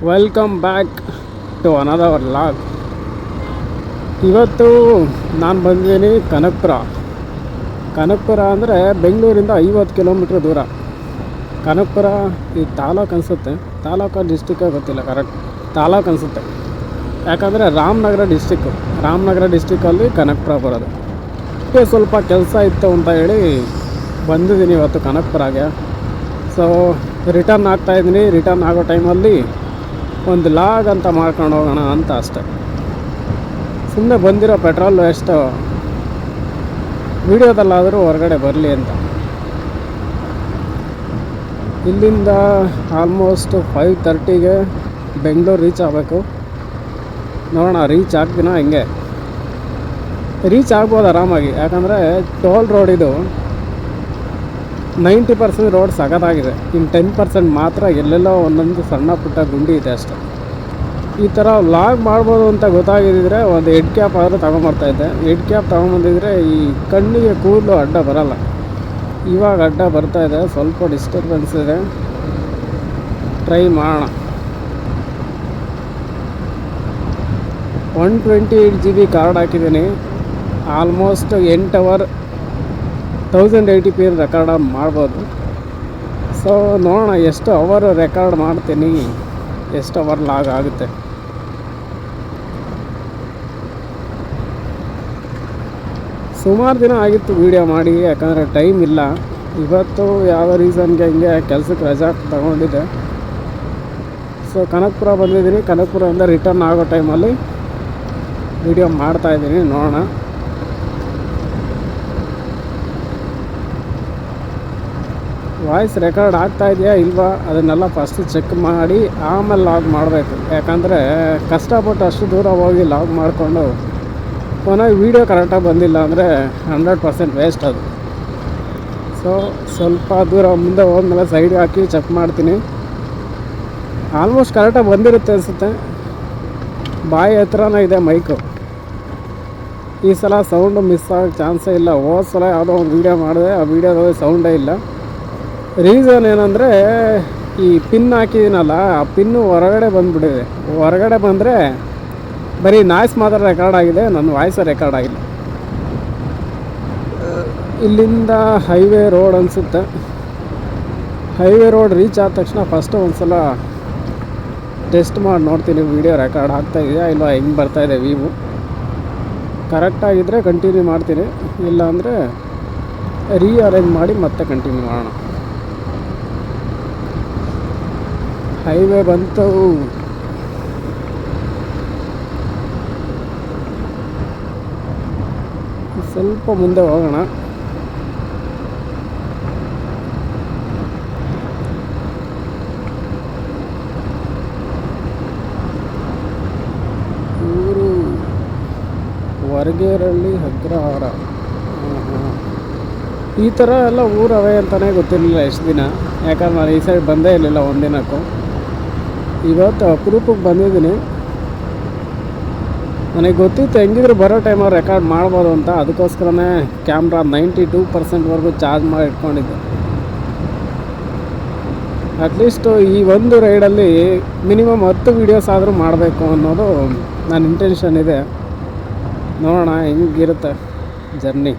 Welcome back to another log. ಇವತ್ತು ನಾನು ಬಂದಿದ್ದೀನಿ ಕನಕಪುರ ಅಂದರೆ ಬೆಂಗಳೂರಿಂದ 50 ಕಿಲೋಮೀಟ್ರ್ ದೂರ. ಕನಕಪುರ ಈ ತಾಲೂಕು ಅನಿಸುತ್ತೆ, ತಾಲೂಕು ಡಿಸ್ಟಿಕ್ಕ ಗೊತ್ತಿಲ್ಲ, ಕರೆಕ್ಟ್ ತಾಲೂಕು ಅನಿಸುತ್ತೆ. ಯಾಕಂದರೆ ರಾಮನಗರ ಡಿಸ್ಟಿಕ್ಕಲ್ಲಿ ಕನಕಪುರ ಬರೋದು. ಸ್ವಲ್ಪ ಕೆಲಸ ಇತ್ತು ಅಂತ ಹೇಳಿ ಬಂದಿದ್ದೀನಿ ಇವತ್ತು ಕನಕಪುರಾಗೆ. ಸೊ ರಿಟರ್ನ್ ಆಗ್ತಾಯಿದ್ದೀನಿ. ರಿಟರ್ನ್ ಆಗೋ ಟೈಮಲ್ಲಿ ಒಂದು ಲಾಗ್ ಅಂತ ಮಾಡ್ಕೊಂಡು ಹೋಗೋಣ ಅಂತ ಅಷ್ಟೆ. ಸುಮ್ಮನೆ ಬಂದಿರೋ ಪೆಟ್ರೋಲ್ ಎಷ್ಟು ವೀಡಿಯೋದಲ್ಲಾದರೂ ಹೊರಗಡೆ ಬರಲಿ ಅಂತ. ಇಲ್ಲಿಂದ ಆಲ್ಮೋಸ್ಟ್ 5:30ಗೆ ಬೆಂಗಳೂರು ರೀಚ್ ಆಗಬೇಕು. ನೋಡೋಣ ರೀಚ್ ಆಗ್ತೀನ. ಹಿಂಗೆ ರೀಚ್ ಆಗ್ಬೋದು ಆರಾಮಾಗಿ, ಯಾಕಂದರೆ ಟೋಲ್ ರೋಡ್ ಇದು. 90% ರೋಡ್ ಸಖತ್ತಾಗಿದೆ. ಇನ್ನು 10% ಮಾತ್ರ ಎಲ್ಲೆಲ್ಲೋ ಒಂದೊಂದು ಸಣ್ಣ ಪುಟ್ಟ ಗುಂಡಿ ಇದೆ ಅಷ್ಟೆ. ಈ ಥರ ವ್ಲಾಗ್ ಮಾಡ್ಬೋದು ಅಂತ ಗೊತ್ತಾಗಿದ್ದರೆ ಒಂದು ಹೆಡ್ ಕ್ಯಾಪ್ ಆದರೂ ತೊಗೊಂಬರ್ತಾಯಿದ್ದೆ. ಹೆಡ್ ಕ್ಯಾಪ್ ತೊಗೊಂಬಂದಿದ್ರೆ ಈ ಕಣ್ಣಿಗೆ ಕೂದಲು ಅಡ್ಡ ಬರೋಲ್ಲ. ಇವಾಗ ಅಡ್ಡ ಬರ್ತಾಯಿದೆ, ಸ್ವಲ್ಪ ಡಿಸ್ಟರ್ಬೆನ್ಸ್ ಇದೆ. ಟ್ರೈ ಮಾಡೋಣ. 128 GB ಕಾರ್ಡ್ ಹಾಕಿದ್ದೀನಿ. ಆಲ್ಮೋಸ್ಟ್ 8 ಅವರ್ 1080p ರೆಕಾರ್ಡ್ ಮಾಡ್ಬೋದು. ಸೊ ನೋಡೋಣ ಎಷ್ಟು ಅವರ್ ರೆಕಾರ್ಡ್ ಮಾಡ್ತೀನಿ, ಎಷ್ಟು ಅವರ್ ಲಾಗ್ ಆಗುತ್ತೆ. ಸುಮಾರು ದಿನ ಆಗಿತ್ತು ವೀಡಿಯೋ ಮಾಡಿ, ಯಾಕಂದರೆ ಟೈಮ್ ಇಲ್ಲ. ಇವತ್ತು ಯಾವ ರೀಸನ್ಗೆ ಹಿಂಗೆ ಕೆಲಸಕ್ಕೆ ರಜಾ ತಗೊಂಡಿದ್ದೆ. ಸೊ ಕನಕಪುರ ಬಂದಿದ್ದೀನಿ. ಕನಕಪುರದಿಂದ ರಿಟರ್ನ್ ಆಗೋ ಟೈಮಲ್ಲಿ ವೀಡಿಯೋ ಮಾಡ್ತಾಯಿದ್ದೀನಿ. ನೋಡೋಣ. ವಾಯ್ಸ್ ರೆಕಾರ್ಡ್ ಆಗ್ತಾ ಇದೆಯಾ ಇಲ್ವಾ ಅದನ್ನೆಲ್ಲ ಫಸ್ಟ್ ಚೆಕ್ ಮಾಡಿ ಆಮೇಲೆ ಲಾಗ್ ಮಾಡಬೇಕು. ಯಾಕಂದರೆ ಕಷ್ಟಪಟ್ಟು ಅಷ್ಟು ದೂರ ಹೋಗಿ ಲಾಗ್ ಮಾಡಿಕೊಂಡು ಕೊನೆಗೆ ವೀಡಿಯೋ ಕರೆಕ್ಟಾಗಿ ಬಂದಿಲ್ಲ ಅಂದರೆ 100% ವೇಸ್ಟ್ ಅದು. ಸೊ ಸ್ವಲ್ಪ ದೂರ ಮುಂದೆ ಹೋದ್ಮೇಲೆ ಸೈಡ್ ಹಾಕಿ ಚೆಕ್ ಮಾಡ್ತೀನಿ. ಆಲ್ಮೋಸ್ಟ್ ಕರೆಕ್ಟಾಗಿ ಬಂದಿರುತ್ತೆ ಅನಿಸುತ್ತೆ. ಬಾಯಿ ಹತ್ರನೇ ಇದೆ ಮೈಕು. ಈ ಸಲ ಸೌಂಡು ಮಿಸ್ ಆಗೋ ಚಾನ್ಸೇ ಇಲ್ಲ. ಹೋದ ಸಲ ಯಾವುದೋ ಒಂದು ವೀಡಿಯೋ ಮಾಡಿದೆ, ಆ ವೀಡಿಯೋದಲ್ಲಿ ಸೌಂಡೇ ಇಲ್ಲ. ರೀಸನ್ ಏನಂದರೆ ಈ ಪಿನ್ ಹಾಕಿದ್ದೀನಲ್ಲ, ಆ ಪಿನ್ನು ಹೊರಗಡೆ ಬಂದುಬಿಟ್ಟಿದೆ. ಹೊರಗಡೆ ಬಂದರೆ ಬರೀ ನಾಯ್ಸ್ ಮಾತ್ರ ರೆಕಾರ್ಡ್ ಆಗಿದೆ, ನನ್ನ ವಾಯ್ಸ್ ರೆಕಾರ್ಡ್ ಆಗಿಲ್ಲ. ಇಲ್ಲಿಂದ ಹೈವೇ ರೋಡ್ ಅನಿಸುತ್ತೆ. ಹೈವೇ ರೋಡ್ ರೀಚ್ ಆದ ತಕ್ಷಣ ಫಸ್ಟು ಒಂದು ಸಲ ಟೆಸ್ಟ್ ಮಾಡಿ ನೋಡ್ತೀನಿ ವೀಡಿಯೋ ರೆಕಾರ್ಡ್ ಆಗ್ತಾಯಿದೆಯಾ ಇಲ್ಲ, ಹೆಂಗೆ ಬರ್ತಾಯಿದೆ ವ್ಯೂ. ಕರೆಕ್ಟಾಗಿದ್ದರೆ ಕಂಟಿನ್ಯೂ ಮಾಡ್ತೀನಿ, ಇಲ್ಲಾಂದರೆ ರೀಅರೇಂಜ್ ಮಾಡಿ ಮತ್ತೆ ಕಂಟಿನ್ಯೂ ಮಾಡೋಣ. ಹೈವೇ ಬಂತು. ಸ್ವಲ್ಪ ಮುಂದೆ ಹೋಗೋಣ. ಊರು ವರಗೇರಳ್ಳಿ ಅಗ್ರಹಾರ. ಈ ಥರ ಎಲ್ಲ ಊರವೇ ಅಂತಲೇ ಗೊತ್ತಿರಲಿಲ್ಲ ಎಷ್ಟು ದಿನ. ಯಾಕಂದ್ರೆ ನಾನು ಈ ಸೈಡ್ ಬಂದೇ ಇರಲಿಲ್ಲ ಒಂದಿನಕ್ಕೂ. ಇವತ್ತು ಅಪರೂಪಕ್ಕೆ ಬಂದಿದ್ದೀನಿ. ನನಗೆ ಗೊತ್ತಿತ್ತು ಹೆಂಗಿದ್ರು ಬರೋ ಟೈಮಲ್ಲಿ ರೆಕಾರ್ಡ್ ಮಾಡ್ಬೋದು ಅಂತ. ಅದಕ್ಕೋಸ್ಕರನೇ ಕ್ಯಾಮ್ರಾ 92%ವರೆಗೂ ಚಾರ್ಜ್ ಮಾಡಿ ಇಟ್ಕೊಂಡಿದ್ದೆ. ಅಟ್ಲೀಸ್ಟು ಈ ಒಂದು ರೈಡಲ್ಲಿ ಮಿನಿಮಮ್ 10 ವೀಡಿಯೋಸ್ ಆದರೂ ಮಾಡಬೇಕು ಅನ್ನೋದು ನನ್ನ ಇಂಟೆನ್ಷನ್ ಇದೆ. ನೋಡೋಣ ಹೆಂಗಿರುತ್ತೆ ಜರ್ನಿ.